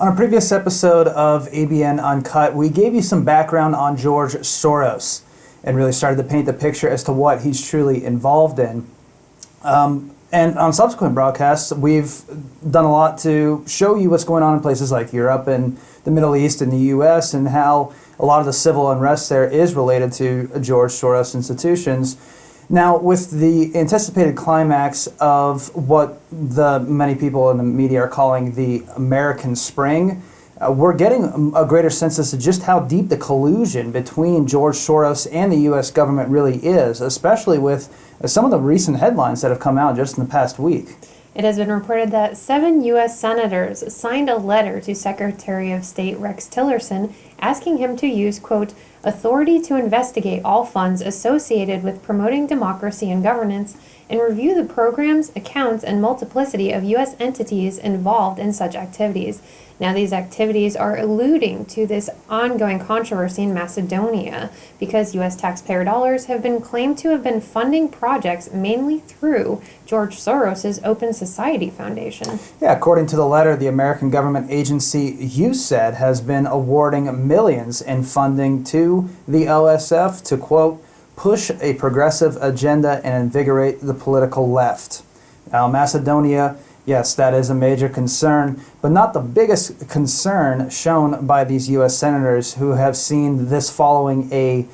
On a previous episode of ABN Uncut, we gave you some background on George Soros and really started to paint the picture as to what he's truly involved in. And on subsequent broadcasts, we've done a lot to show you what's going on in places like Europe and the Middle East and the U.S. and how a lot of the civil unrest there is related to George Soros institutions. Now, with the anticipated climax of what many people in the media are calling the American Spring, we're getting a greater sense as to just how deep the collusion between George Soros and the U.S. government really is, especially with some of the recent headlines that have come out just in the past week. It has been reported that 7 U.S. senators signed a letter to Secretary of State Rex Tillerson asking him to use, quote, authority to investigate all funds associated with promoting democracy and governance and review the programs, accounts, and multiplicity of U.S. entities involved in such activities. Now, these activities are alluding to this ongoing controversy in Macedonia because U.S. taxpayer dollars have been claimed to have been funding projects mainly through George Soros' Open Society Foundation. Yeah, according to the letter, the American government agency USAID has been awarding millions in funding to the OSF to, quote, push a progressive agenda and invigorate the political left. Now, Macedonia, yes, that is a major concern, but not the biggest concern shown by these U.S. senators who have seen this following a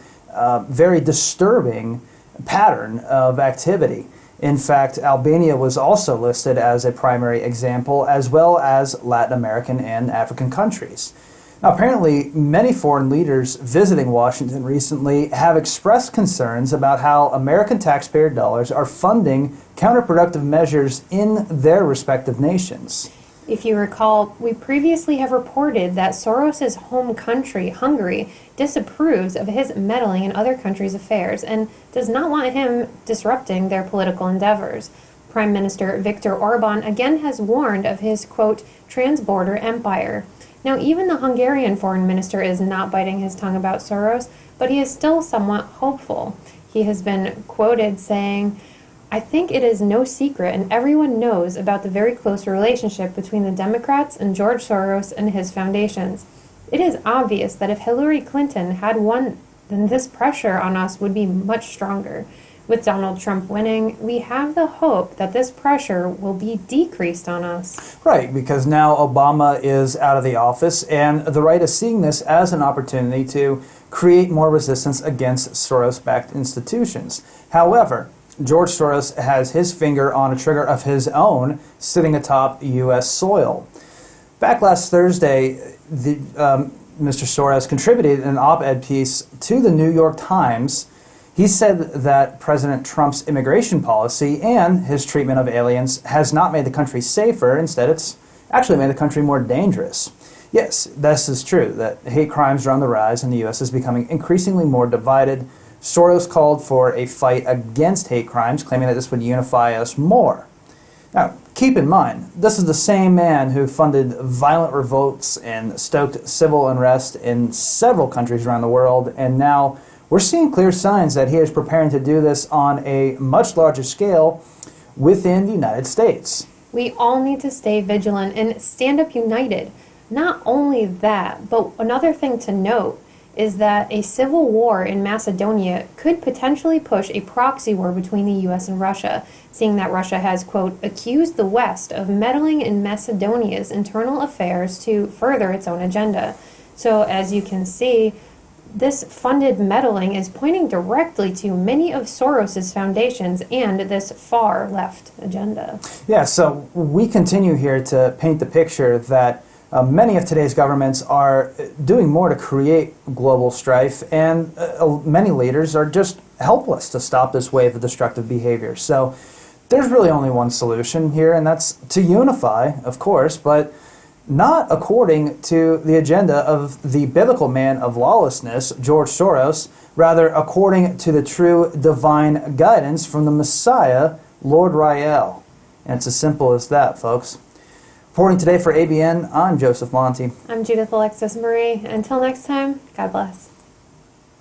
very disturbing pattern of activity. In fact, Albania was also listed as a primary example, as well as Latin American and African countries. Now, apparently, many foreign leaders visiting Washington recently have expressed concerns about how American taxpayer dollars are funding counterproductive measures in their respective nations. If you recall, we previously have reported that Soros' home country, Hungary, disapproves of his meddling in other countries' affairs and does not want him disrupting their political endeavors. Prime Minister Viktor Orban again has warned of his, quote, transborder empire. Now, even the Hungarian foreign minister is not biting his tongue about Soros, but he is still somewhat hopeful. He has been quoted saying, I think it is no secret and everyone knows about the very close relationship between the Democrats and George Soros and his foundations. It is obvious that if Hillary Clinton had won, then this pressure on us would be much stronger. With Donald Trump winning, we have the hope that this pressure will be decreased on us. Right, because now Obama is out of the office, and the right is seeing this as an opportunity to create more resistance against Soros-backed institutions. However, George Soros has his finger on a trigger of his own sitting atop U.S. soil. Back last Thursday, Mr. Soros contributed an op-ed piece to the New York Times. He said that President Trump's immigration policy and his treatment of aliens has not made the country safer. Instead, it's actually made the country more dangerous. Yes, this is true, that hate crimes are on the rise and the U.S. is becoming increasingly more divided. Soros called for a fight against hate crimes, claiming that this would unify us more. Now, keep in mind, this is the same man who funded violent revolts and stoked civil unrest in several countries around the world, and now we're seeing clear signs that he is preparing to do this on a much larger scale within the United States. We all need to stay vigilant and stand up united. Not only that, but another thing to note is that a civil war in Macedonia could potentially push a proxy war between the U.S. and Russia, seeing that Russia has, quote, accused the West of meddling in Macedonia's internal affairs to further its own agenda. So, as you can see, this funded meddling is pointing directly to many of Soros's foundations and this far left agenda. Yeah, so we continue here to paint the picture that many of today's governments are doing more to create global strife, and many leaders are just helpless to stop this wave of destructive behavior. So there's really only one solution here, and that's to unify, of course, but not according to the agenda of the biblical man of lawlessness, George Soros, rather according to the true divine guidance from the Messiah, Lord Rael. And it's as simple as that, folks. Reporting today for ABN, I'm Joseph Monty. I'm Judith Alexis Marie. Until next time, God bless.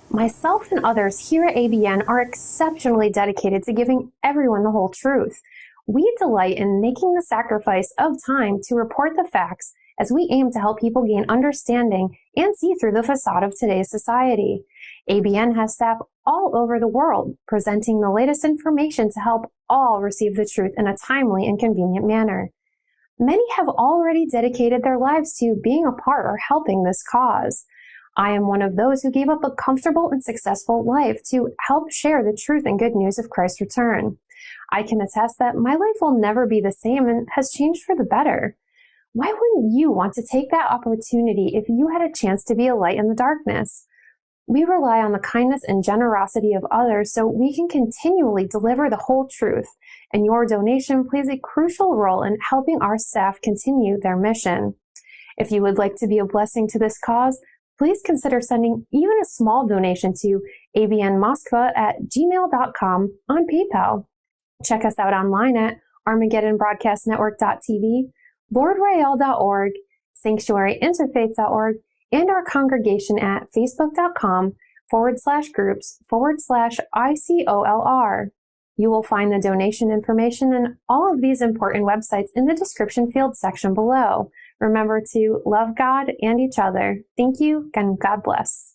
Myself and others here at ABN are exceptionally dedicated to giving everyone the whole truth. We delight in making the sacrifice of time to report the facts as we aim to help people gain understanding and see through the facade of today's society. ABN has staff all over the world presenting the latest information to help all receive the truth in a timely and convenient manner. Many have already dedicated their lives to being a part or helping this cause. I am one of those who gave up a comfortable and successful life to help share the truth and good news of Christ's return. I can attest that my life will never be the same and has changed for the better. Why wouldn't you want to take that opportunity if you had a chance to be a light in the darkness? We rely on the kindness and generosity of others so we can continually deliver the whole truth, and your donation plays a crucial role in helping our staff continue their mission. If you would like to be a blessing to this cause, please consider sending even a small donation to abnmoskva@gmail.com on PayPal. Check us out online at armageddonbroadcastnetwork.tv, LordRoyale.org, sanctuaryinterfaith.org, and our congregation at facebook.com/groups/ICOLR. You will find the donation information and all of these important websites in the description field section below. Remember to love God and each other. Thank you, and God bless.